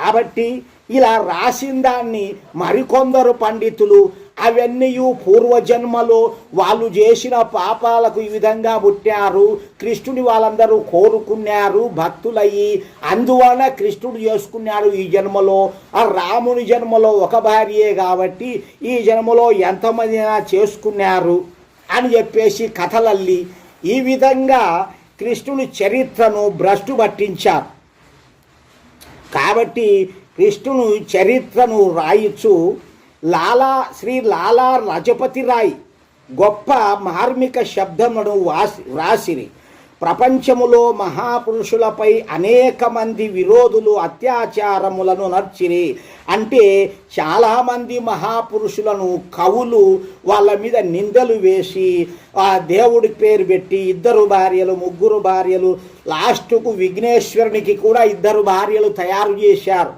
కాబట్టి ఇలా రాసిన దాన్ని మరికొందరు పండితులు అవన్నీ పూర్వజన్మలో వాళ్ళు చేసిన పాపాలకు ఈ విధంగా పుట్టారు, కృష్ణుని వాళ్ళందరూ కోరుకున్నారు భక్తులయ్యి, అందువల్ల కృష్ణుడు చేసుకున్నాడు ఈ జన్మలో. ఆ రాముని జన్మలో ఒక భార్యే కాబట్టి ఈ జన్మలో ఎంతమంది చేసుకున్నారు అని చెప్పేసి కథలల్లి ఈ విధంగా కృష్ణుని చరిత్రను భ్రష్టు పట్టించారు. కాబట్టి కృష్ణుని చరిత్రను రాయొచ్చు శ్రీ లాలా లజపతి రాయ్ గొప్ప మార్మిక శబ్దమును రాసిరి. ప్రపంచములో మహాపురుషులపై అనేక మంది విరోధులు అత్యాచారములను నర్చిరి. అంటే చాలామంది మహాపురుషులను కవులు వాళ్ళ మీద నిందలు వేసి ఆ దేవుడి పేరు పెట్టి 2 భార్యలు 3 భార్యలు, లాస్టుకు విఘ్నేశ్వరునికి కూడా 2 భార్యలు తయారు చేశారు.